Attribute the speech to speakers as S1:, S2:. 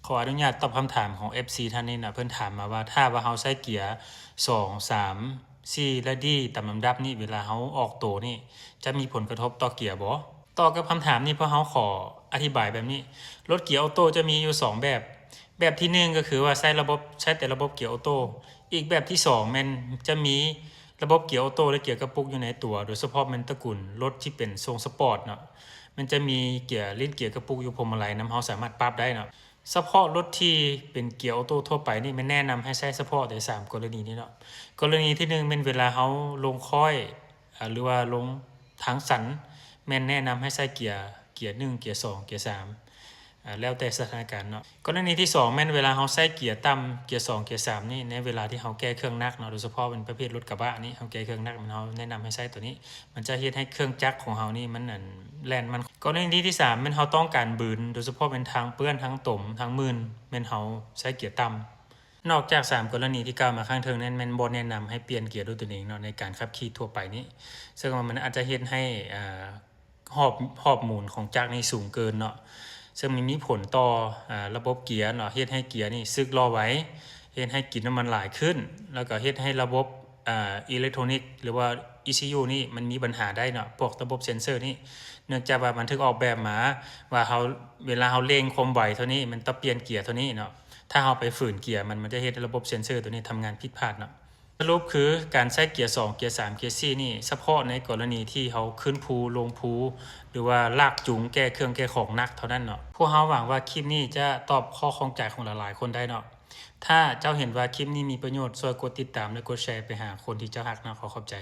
S1: ขออนุญาตตอบคำถามของ FC ท่านนี้นะเพิ่นถามมาว่าถ้าว่าเฮาใช้เกียร์2 3 4และ D ตามลำดับนี่เวลาเฮาออกตัวนี่จะมีผลกระทบต่อเกียร์บ่ต่อกับคำถามนี้เพราะเฮาขออธิบายแบบนี้รถเกียร์ออโต้จะมีอยู่2แบบที่1ก็คือว่าใช้แต่ระบบเกียร์ออโต้อีกแบบที่2แม่นจะมีระบบเกียร์ออโต้และเกียร์กระปุกอยู่ในตัวโดยเฉพาะมันตระกูลรถที่เป็นทรงสปอร์ตเนาะมันจะมีเกียร์ลิ้นเกียร์กระปุกอยู่พวงมาลัยนำเฮาสามารถปรับได้เนาะ เฉพาะรถที่เป็นเกียร์ออโต้ทั่วไปนี่มันแนะนำให้ใช้เฉพาะแต่3กรณีนี้เนาะกรณีที่1เป็นเวลาเฮาลงค่อยหรือว่าลงทางสันแม่นแนะนำให้ใช้เกียร์1เกียร์2เกียร์3แล้วแต่สถานการณ์เนาะกรณีที่2แม่นเวลาเฮาใช้เกียร์ต่ำเกียร์2เกียร์3นี่ในเวลาที่เฮาแก้เครื่องหนักเนาะโดยเฉพาะเป็นประเภทรถกระบะนี่เฮาแก้เครื่องหนักมันเฮาแนะนำให้ใช้ตัวนี้มันจะเฮ็ดให้เครื่องจักรของเฮานี่มันแล่นมันกรณีที่3แม่นเฮาต้องการบืนโดยเฉพาะเป็นทางเปื้อนทางตมทางมื่นแม่นเฮาใช้เกียร์ต่ำนอกจาก3กรณีที่กล่าวมาข้างเทิงนั้นแม่นบ่แนะนำให้เปลี่ยนเกียร์ด้วยตัวเองเนาะในการขับขี่ทั่วไปนี้ซึ่งมันอาจจะเฮ็ดให้หอบหมุนของจักรนี่สูงเกินเนาะซึ่งมันมีผลต่อระบบเกียร์เนาะเฮ็ดให้เกียร์นี่สึกรอไว้เฮ็ดให้กินน้ำมันหลายขึ้นแล้วก็เฮ็ดให้ระบบอิเล็กทรอนิกส์หรือว่า ECU นี่มันมีปัญหาได้เนาะพวกระบบเซ็นเซอร์นี่เนื่องจากว่ามันถูกออกแบบมาว่าเฮาเวลาเฮาเร่งความไวเท่านี้มันต้องเปลี่ยนเกียร์เท่านี้เนาะถ้าเฮาไปฝืนเกียร์มันจะเฮ็ดให้ระบบเซ็นเซอร์ตัวนี้ทำงานผิดพลาดเนาะสรุปคือการใช้เกียร์2เกียร์3เกียร์4นี่เฉพาะในกรณีที่เฮาขึ้นภูลงภูหรือว่าลากจูงแก้เครื่องแก้ของหนักเท่านั้นเนาะพวกเฮาหวังว่าคลิปนี้จะตอบข้อข้องใจของหลายๆคนได้เนาะถ้าเจ้าเห็นว่าคลิปนี้มีประโยชน์ช่วยกดติดตามและกดแชร์ไปหาคนที่เจ้าฮักเนาะขอบใจ